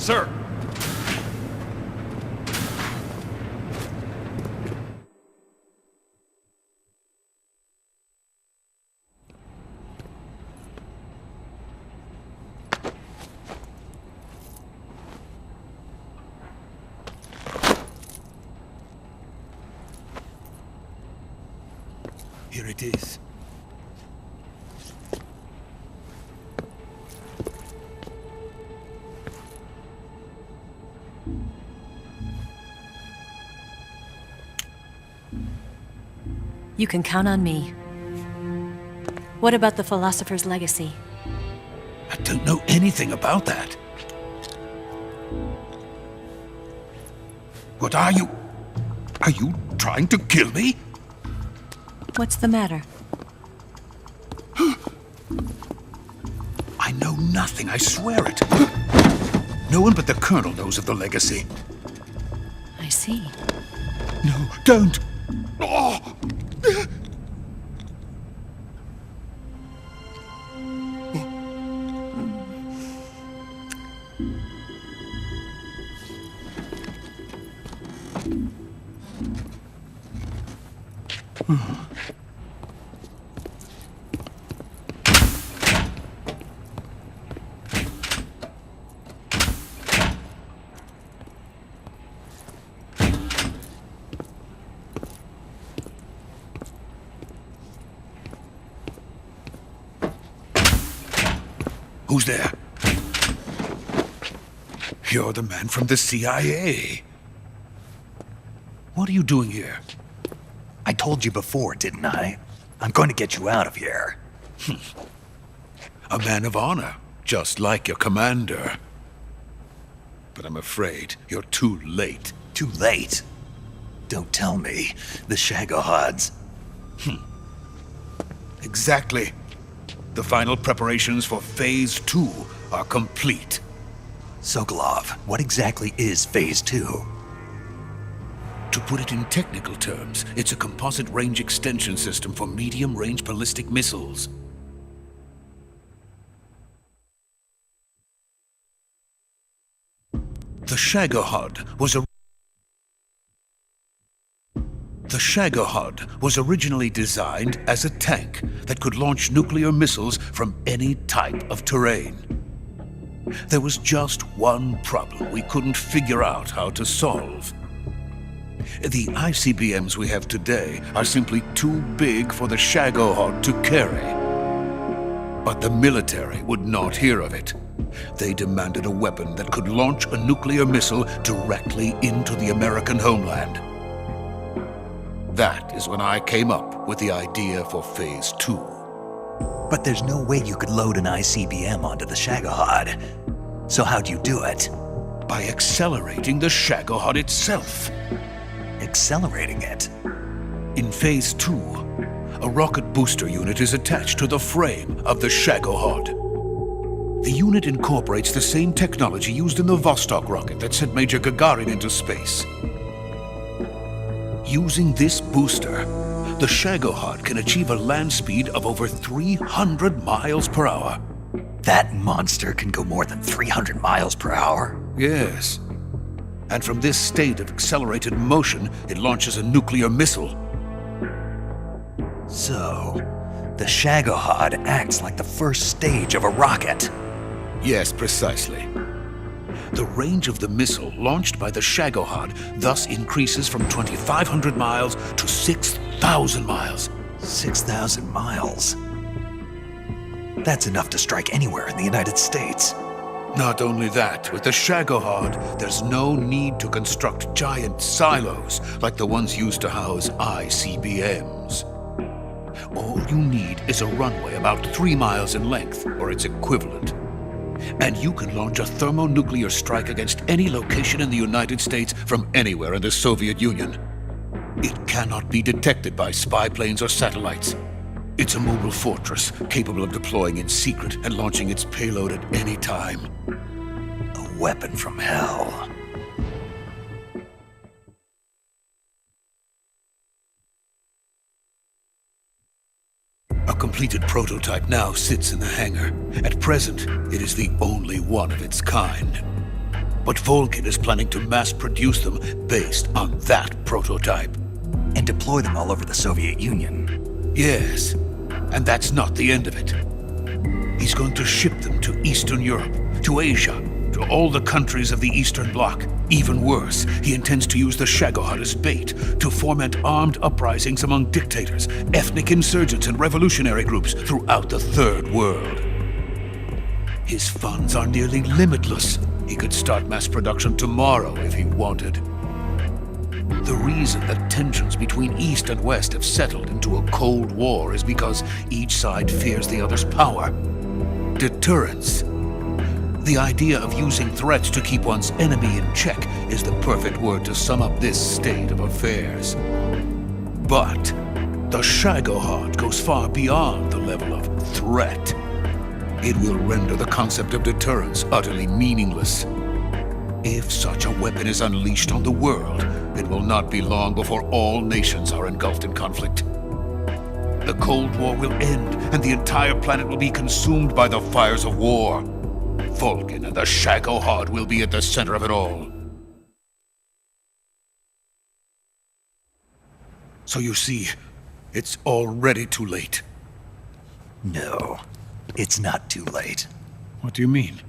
sir. Here it is. You can count on me. What about the philosopher's legacy? I don't know anything about that. What are you? Are you trying to kill me? What's the matter? I know nothing, I swear it. No one but the Colonel knows of the legacy. I see. No, don't! Oh. Who's there? You're the man from the CIA. What are you doing here? I told you before, didn't I? I'm going to get you out of here. A man of honor, just like your commander. But I'm afraid you're too late. Too late? Don't tell me. The Shagohods. Exactly. The final preparations for Phase 2 are complete. Sokolov, what exactly is Phase 2? To put it in technical terms, it's a composite range extension system for medium-range ballistic missiles. The Shagohod was originally designed as a tank that could launch nuclear missiles from any type of terrain. There was just one problem we couldn't figure out how to solve. The ICBMs we have today are simply too big for the Shagohod to carry. But the military would not hear of it. They demanded a weapon that could launch a nuclear missile directly into the American homeland. That is when I came up with the idea for Phase 2. But there's no way you could load an ICBM onto the Shagohod. So how'd you do it? By accelerating the Shagohod itself. Accelerating it? In Phase 2, a rocket booster unit is attached to the frame of the Shagohod. The unit incorporates the same technology used in the Vostok rocket that sent Major Gagarin into space. Using this booster, the Shagohod can achieve a land speed of over 300 miles per hour. That monster can go more than 300 miles per hour? Yes. And from this state of accelerated motion, it launches a nuclear missile. So, the Shagohod acts like the first stage of a rocket. Yes, precisely. The range of the missile launched by the Shagohod thus increases from 2,500 miles to 6,000 miles. 6,000 miles? That's enough to strike anywhere in the United States. Not only that, with the Shagohod, there's no need to construct giant silos like the ones used to house ICBMs. All you need is a runway about 3 miles in length, or its equivalent. And you can launch a thermonuclear strike against any location in the United States from anywhere in the Soviet Union. It cannot be detected by spy planes or satellites. It's a mobile fortress, capable of deploying in secret and launching its payload at any time. A weapon from hell. A completed prototype now sits in the hangar. At present, it is the only one of its kind. But Vulcan is planning to mass-produce them based on that prototype. And deploy them all over the Soviet Union. Yes, and that's not the end of it. He's going to ship them to Eastern Europe, to Asia, to all the countries of the Eastern Bloc. Even worse, he intends to use the Shagohod as bait to foment armed uprisings among dictators, ethnic insurgents, and revolutionary groups throughout the Third World. His funds are nearly limitless. He could start mass production tomorrow if he wanted. The reason that tensions between East and West have settled into a Cold War is because each side fears the other's power. Deterrence. The idea of using threats to keep one's enemy in check is the perfect word to sum up this state of affairs. But the Shagohod goes far beyond the level of threat. It will render the concept of deterrence utterly meaningless. If such a weapon is unleashed on the world, it will not be long before all nations are engulfed in conflict. The Cold War will end, and the entire planet will be consumed by the fires of war. Vulcan and the Shagohod will be at the center of it all. So you see, it's already too late. No, it's not too late. What do you mean?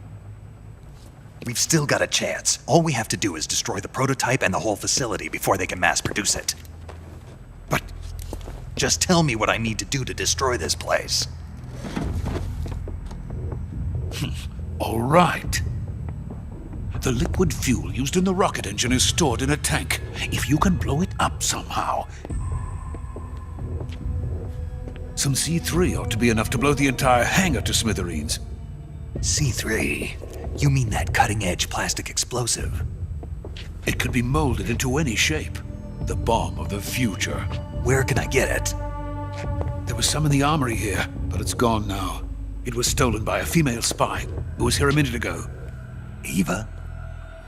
We've still got a chance. All we have to do is destroy the prototype and the whole facility before they can mass produce it. But just tell me what I need to do to destroy this place. all right. The liquid fuel used in the rocket engine is stored in a tank. If you can blow it up somehow, some C3 ought to be enough to blow the entire hangar to smithereens. C3? You mean that cutting-edge plastic explosive? It could be molded into any shape. The bomb of the future. Where can I get it? There was some in the armory here, but it's gone now. It was stolen by a female spy who was here a minute ago. Eva?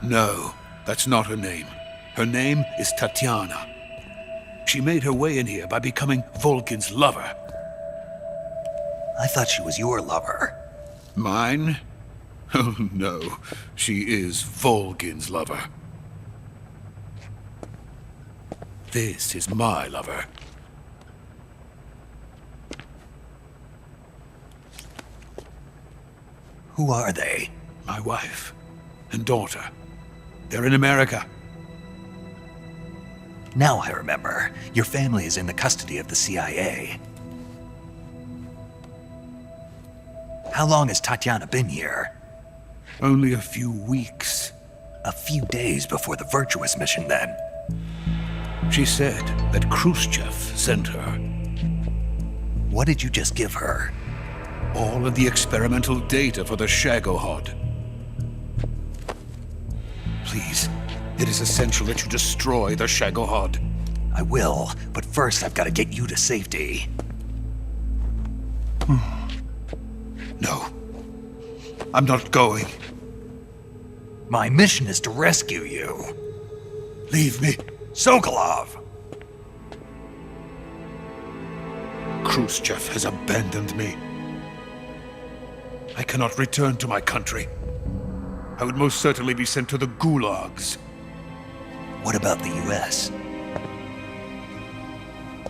No, that's not her name. Her name is Tatiana. She made her way in here by becoming Vulcan's lover. I thought she was your lover. Mine? Oh no, she is Vulcan's lover. This is my lover. Who are they? My wife and daughter. They're in America. Now I remember. Your family is in the custody of the CIA. How long has Tatiana been here? Only a few weeks. A few days before the Virtuous mission, then. She said that Khrushchev sent her. What did you just give her? All of the experimental data for the Shagohod. Please, it is essential that you destroy the Shagohod. I will, but first I've got to get you to safety. No, I'm not going. My mission is to rescue you. Leave me. Sokolov! Khrushchev has abandoned me. I cannot return to my country. I would most certainly be sent to the gulags. What about the US?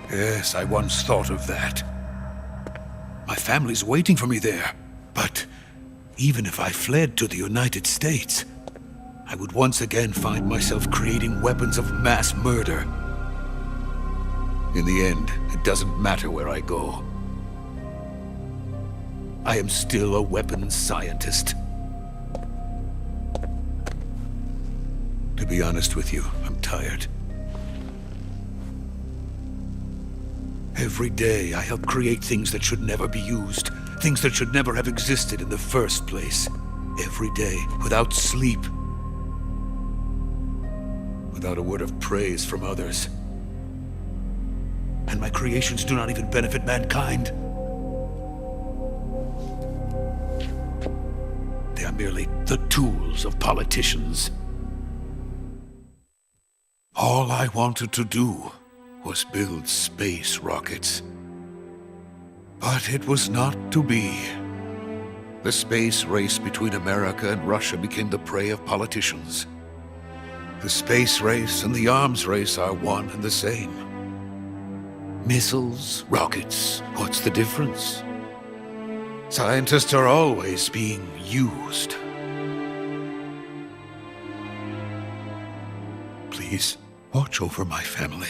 Yes, I once thought of that. My family's waiting for me there. But even if I fled to the United States, I would once again find myself creating weapons of mass murder. In the end, it doesn't matter where I go. I am still a weapons scientist. To be honest with you, I'm tired. Every day I help create things that should never be used, things that should never have existed in the first place. Every day, without sleep. Without a word of praise from others. And my creations do not even benefit mankind. They are merely the tools of politicians. All I wanted to do was build space rockets. But it was not to be. The space race between America and Russia became the prey of politicians. The space race and the arms race are one and the same. Missiles, rockets, what's the difference? Scientists are always being used. Please, watch over my family.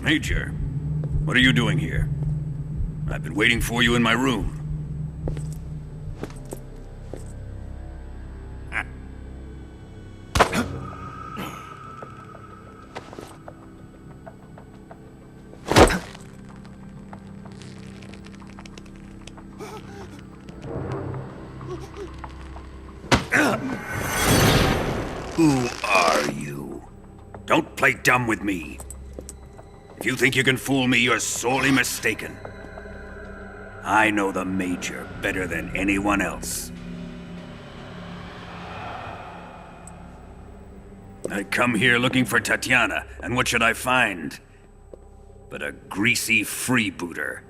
Major, what are you doing here? I've been waiting for you in my room. Who are you? Don't play dumb with me. If you think you can fool me, you're sorely mistaken. I know the Major better than anyone else. I come here looking for Tatiana, and what should I find? But a greasy freebooter.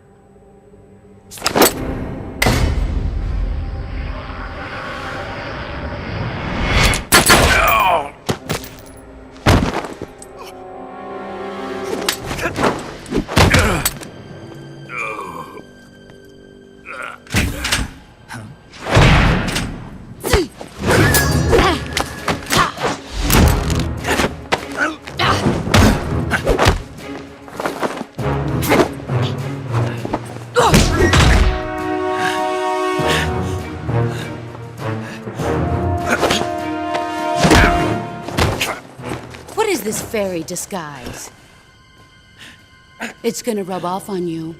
This fairy disguise. It's gonna rub off on you.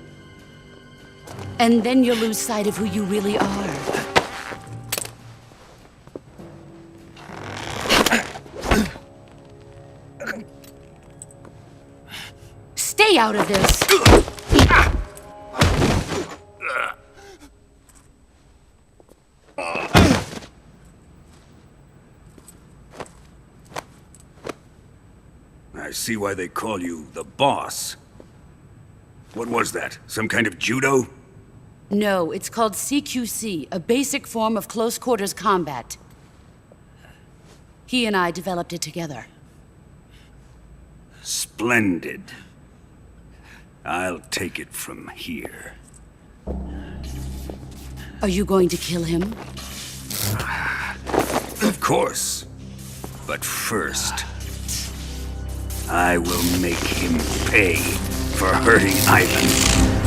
And then you'll lose sight of who you really are. Stay out of this! I see why they call you the boss. What was that? Some kind of judo? No, it's called CQC, a basic form of close quarters combat. He and I developed it together. Splendid. I'll take it from here. Are you going to kill him? Of course. But first, I will make him pay for hurting Ivan.